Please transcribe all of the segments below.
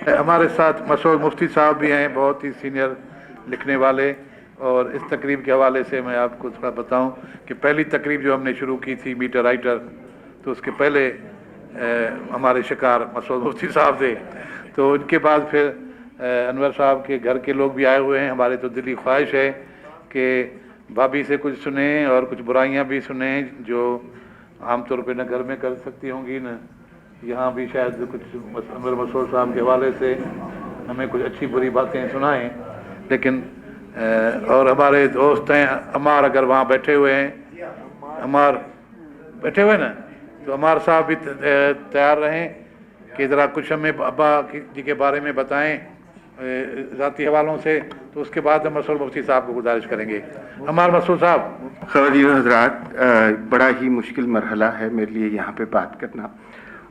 हमारे साथ मशहूर मुफ्ती साहब भी हैं, बहुत ही सीनियर लिखने वाले। और इस तकरीब के हवाले से मैं आपको थोड़ा बताऊं कि पहली तकरीब जो हमने शुरू की थी मीटर राइटर, तो उसके पहले हमारे शिकार मशहूर मुफ्ती साहब थे। तो इनके बाद फिर अनवर साहब के घर के लोग भी आए हुए हैं। हमारी तो दिली ख्वाहिश है कि भाभी से कुछ सुने और कुछ बुराइयां भी सुने जो आमतौर पे न घर में कर सकती होंगी, न यहाँ भी शायद कुछ अनवर मशहूर साहब के हवाले से हमें कुछ अच्छी बुरी बातें सुनाएं। लेकिन और हमारे दोस्त हैं अमार, अगर वहाँ बैठे हुए हैं, अमार बैठे हुए ना, तो अमार साहब भी तैयार रहें कि ज़रा कुछ हमें अब्बा जी के बारे में बताएं ज़ाती हवालों से। तो उसके बाद हम मशहूर मुफ्ती साहब को गुजारिश करेंगे। अमार मशहूर साहब। ख़वातीन व हज़रात, बड़ा ही मुश्किल मरहला है मेरे लिए यहाँ पे बात करना।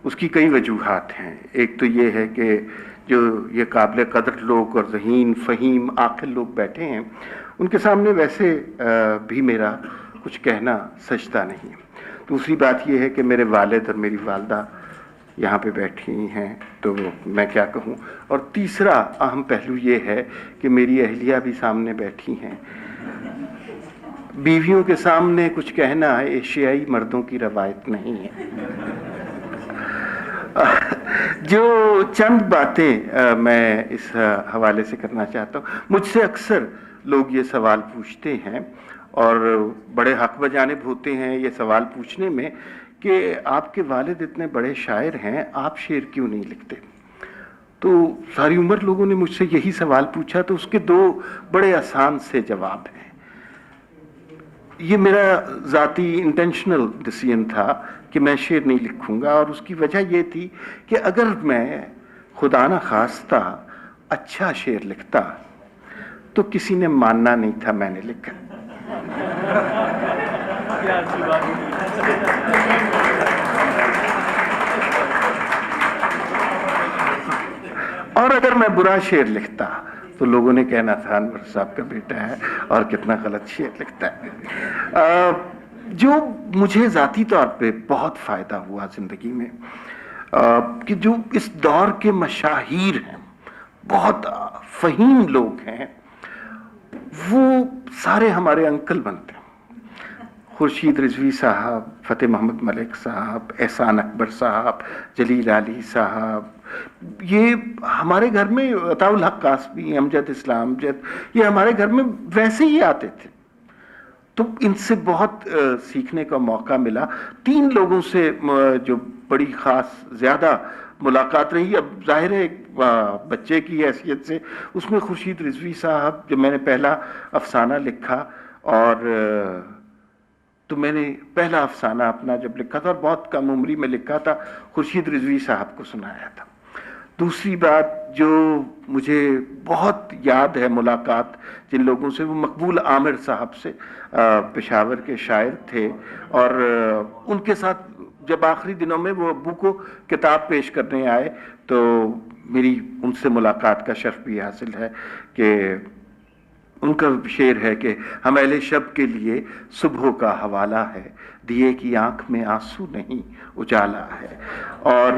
उसकी कई वजूहात हैं। एक तो ये है कि जो ये काबिल कदर लोग और ज़हीन फ़हीम आक़िल लोग बैठे हैं, उनके सामने वैसे भी मेरा कुछ कहना सजता नहीं है। दूसरी बात ये है कि मेरे वालिद और मेरी वालदा यहाँ पे बैठी हैं, तो मैं क्या कहूँ। और तीसरा अहम पहलू ये है कि मेरी अहलिया भी सामने बैठी हैं। बीवियों के सामने कुछ कहना एशियाई मर्दों की रवायत नहीं है। जो चंद बातें मैं इस हवाले से करना चाहता हूँ। मुझसे अक्सर लोग ये सवाल पूछते हैं और बड़े हक बजानिब होते हैं ये सवाल पूछने में कि आपके वालिद इतने बड़े शायर हैं, आप शेर क्यों नहीं लिखते। तो सारी उम्र लोगों ने मुझसे यही सवाल पूछा, तो उसके दो बड़े आसान से जवाब हैं। ये मेरा ज़ाती इंटेंशनल डिसीजन था कि मैं शेर नहीं लिखूंगा, और उसकी वजह ये थी कि अगर मैं खुदा न खास्ता अच्छा शेर लिखता तो किसी ने मानना नहीं था मैंने लिखा। और अगर मैं बुरा शेर लिखता तो लोगों ने कहना था अनवर साहब का बेटा है और कितना गलत शेर लिखता है। जो मुझे ज़ाती तौर पे बहुत फ़ायदा हुआ ज़िंदगी में कि जो इस दौर के मशाहीर हैं, बहुत फ़हीम लोग हैं, वो सारे हमारे अंकल बनते हैं। खुर्शीद रिजवी साहब, फ़तेह मोहम्मद मलिक साहब, एहसान अकबर साहब, जलील अली साहब, ये हमारे घर में अताउल हक कासमी, अमजद इस्लाम जद, ये हमारे घर में वैसे ही आते थे। तो इनसे बहुत सीखने का मौका मिला। तीन लोगों से जो बड़ी ख़ास ज़्यादा मुलाकात रही, अब जाहिर है बच्चे की हैसियत से, उसमें खुर्शीद रिजवी साहब, जब मैंने पहला अफसाना लिखा, और तो मैंने पहला अफसाना अपना जब लिखा था और बहुत कम उम्री में लिखा था, खुर्शीद रिजवी साहब को सुनाया था। दूसरी बात जो मुझे बहुत याद है मुलाकात जिन लोगों से, वो मकबूल आमिर साहब से, पेशावर के शायर थे, और उनके साथ जब आखिरी दिनों में वो अब्बू को किताब पेश करने आए तो मेरी उनसे मुलाकात का शर्फ भी हासिल है कि उनका शेर है कि हम अहले शब के लिए सुबह का हवाला है, दिए की आंख में आंसू नहीं उजाला है। और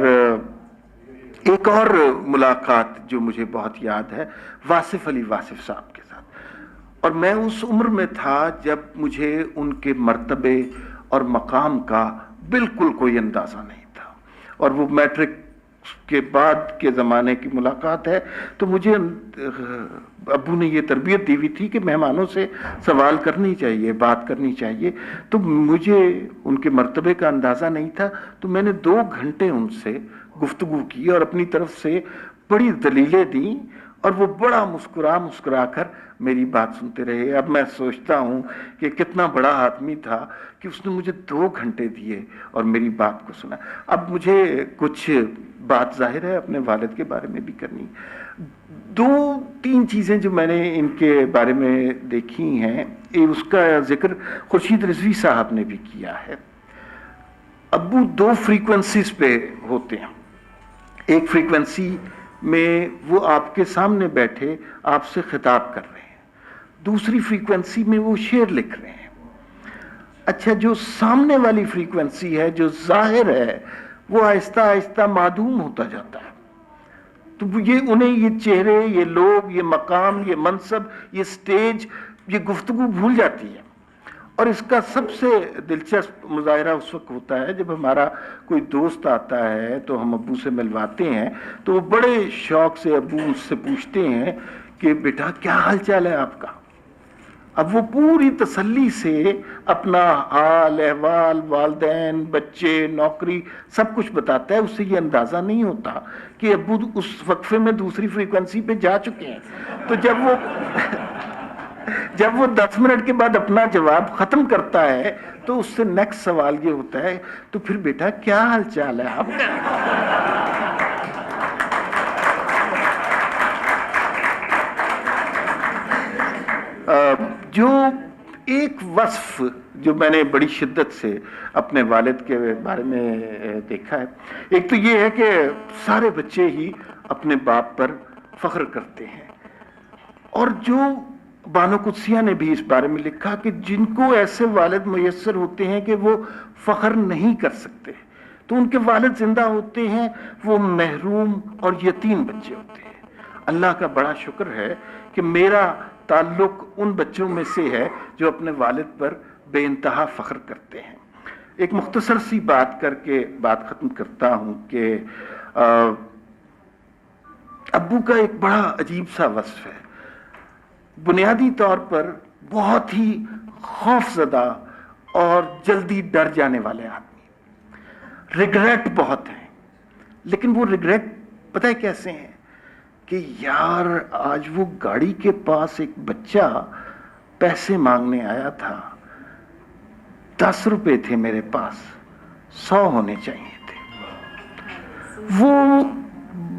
एक और मुलाकात जो मुझे बहुत याद है, वासिफ अली वासिफ साहब के साथ, और मैं उस उम्र में था जब मुझे उनके मर्तबे और मकाम का बिल्कुल कोई अंदाज़ा नहीं था। और वो मैट्रिक के बाद के ज़माने की मुलाकात है, तो मुझे अब्बू ने ये तरबियत दी हुई थी कि मेहमानों से सवाल करनी चाहिए, बात करनी चाहिए। तो मुझे उनके मर्तबे का अंदाज़ा नहीं था, तो मैंने 2 घंटे उनसे गुफ्तगू की और अपनी तरफ से बड़ी दलीलें दी, और वो बड़ा मुस्कुरा मुस्कुरा कर मेरी बात सुनते रहे। अब मैं सोचता हूँ कि कितना बड़ा आदमी था कि उसने मुझे 2 घंटे दिए और मेरी बात को सुना। अब मुझे कुछ बात जाहिर है अपने वालिद के बारे में भी करनी। 2-3 चीज़ें जो मैंने इनके बारे में देखी हैं, उसका जिक्र खुर्शीद रिजवी साहब ने भी किया है। अब्बू 2 फ्रीक्वेंसीज पे होते हैं। एक फ्रीक्वेंसी में वो आपके सामने बैठे आपसे खिताब कर रहे हैं, दूसरी फ्रीक्वेंसी में वो शेर लिख रहे हैं। अच्छा, जो सामने वाली फ्रीक्वेंसी है, जो जाहिर है, वो आहिस्ता आहिस्ता मादूम होता जाता है। تو یہ انہیں یہ چہرے، یہ لوگ، یہ مقام، یہ منصب، یہ سٹیج، یہ گفتگو بھول جاتی ہے. اور اس کا سب سے دلچسپ مظاہرہ اس وقت ہوتا ہے جب ہمارا کوئی دوست آتا ہے تو ہم ابو سے ملواتے ہیں تو وہ بڑے شوق سے ابو مجھ سے پوچھتے ہیں کہ بیٹا کیا حال چال ہے آپ کا. اب وہ پوری تسلی سے اپنا حال احوال، والدین، بچے، نوکری سب کچھ بتاتا ہے. اس سے یہ اندازہ نہیں ہوتا کہ ابو اس وقفے میں دوسری فریکوینسی پہ جا چکے ہیں. تو جب وہ 10 منٹ کے بعد اپنا جواب ختم کرتا ہے تو اس سے نیکسٹ سوال یہ ہوتا ہے تو پھر بیٹا کیا حال چال ہے آپ کا. جو ایک وصف جو میں نے بڑی شدت سے اپنے والد کے بارے میں دیکھا ہے، ایک تو یہ ہے کہ سارے بچے ہی اپنے باپ پر فخر کرتے ہیں. اور جو بانو قدسیہ نے بھی اس بارے میں لکھا کہ جن کو ایسے والد میسر ہوتے ہیں کہ وہ فخر نہیں کر سکتے تو ان کے والد زندہ ہوتے ہیں، وہ محروم اور یتیم بچے ہوتے ہیں. اللہ کا بڑا شکر ہے کہ میرا تعلق ان بچوں میں سے ہے جو اپنے والد پر بے انتہا فخر کرتے ہیں. ایک مختصر سی بات کر کے بات ختم کرتا ہوں کہ ابو کا ایک بڑا عجیب سا وصف ہے. بنیادی طور پر بہت ہی خوف زدہ اور جلدی ڈر جانے والے آدمی، ریگریٹ بہت ہیں. لیکن وہ ریگریٹ پتہ ہے کیسے ہیں کہ یار آج وہ گاڑی کے پاس ایک بچہ پیسے مانگنے آیا تھا، 10 روپے تھے میرے پاس، 100 ہونے چاہیے تھے. وہ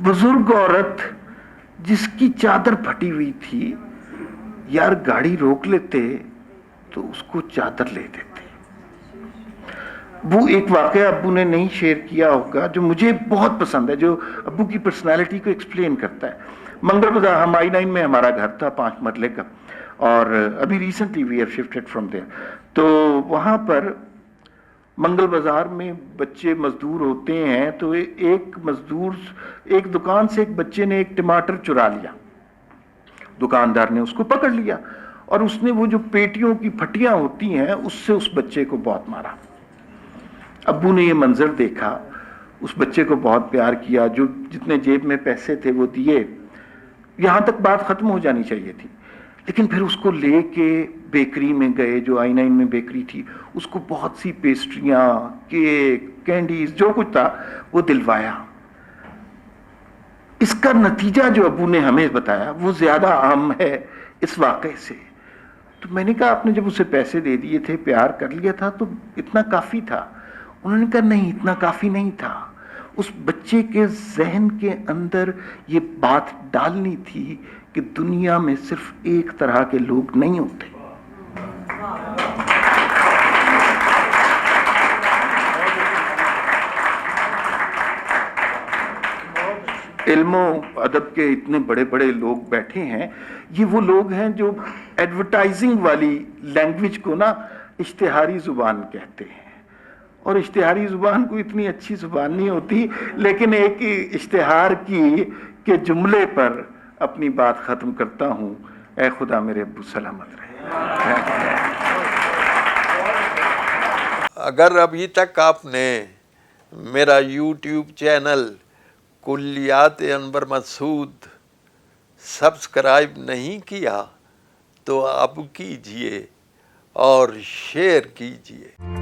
بزرگ عورت جس کی چادر پھٹی ہوئی تھی، یار گاڑی روک لیتے تو اس کو چادر لے دیتے. وہ ایک واقعہ ابو نے نہیں شیئر کیا ہوگا جو مجھے بہت پسند ہے، جو ابو کی پرسنالٹی کو ایکسپلین کرتا ہے. منگل بازار، ہم I-9 میں ہمارا گھر تھا 5 مرلے کا، اور ابھی recently we have shifted from there. تو وہاں پر منگل بازار میں بچے مزدور ہوتے ہیں تو ایک دکان سے ایک بچے نے ایک ٹماٹر چرا لیا. دکاندار نے اس کو پکڑ لیا اور اس نے وہ جو پیٹیوں کی پھٹیاں ہوتی ہیں اس سے اس بچے کو بہت مارا. ابو نے یہ منظر دیکھا، اس بچے کو بہت پیار کیا، جو جتنے جیب میں پیسے تھے وہ دیے. یہاں تک بات ختم ہو جانی چاہیے تھی، لیکن پھر اس کو لے کے بیکری میں گئے، جو I-9 میں بیکری تھی، اس کو بہت سی پیسٹریاں، کیک، کینڈیز، جو کچھ تھا وہ دلوایا. اس کا نتیجہ جو ابو نے ہمیں بتایا وہ زیادہ عام ہے اس واقعے سے. تو میں نے کہا آپ نے جب اسے پیسے دے دیے تھے، پیار کر لیا تھا تو اتنا کافی تھا؟ انہوں نے کہا نہیں، اتنا کافی نہیں تھا. اس بچے کے ذہن کے اندر یہ بات ڈالنی تھی کہ دنیا میں صرف ایک طرح کے لوگ نہیں ہوتے. علم و ادب کے اتنے بڑے بڑے لوگ بیٹھے ہیں، یہ وہ لوگ ہیں جو ایڈورٹائزنگ والی لینگویج کو نا اشتہاری زبان کہتے ہیں. اور اشتہاری زبان کو اتنی اچھی زبان نہیں ہوتی، لیکن ایک اشتہار کے جملے پر اپنی بات ختم کرتا ہوں. اے خدا میرے ابو سلامت رہے. اگر ابھی تک آپ نے میرا YouTube چینل کلیات انور مسعود سبسکرائب نہیں کیا تو اب کیجئے اور شیئر کیجئے.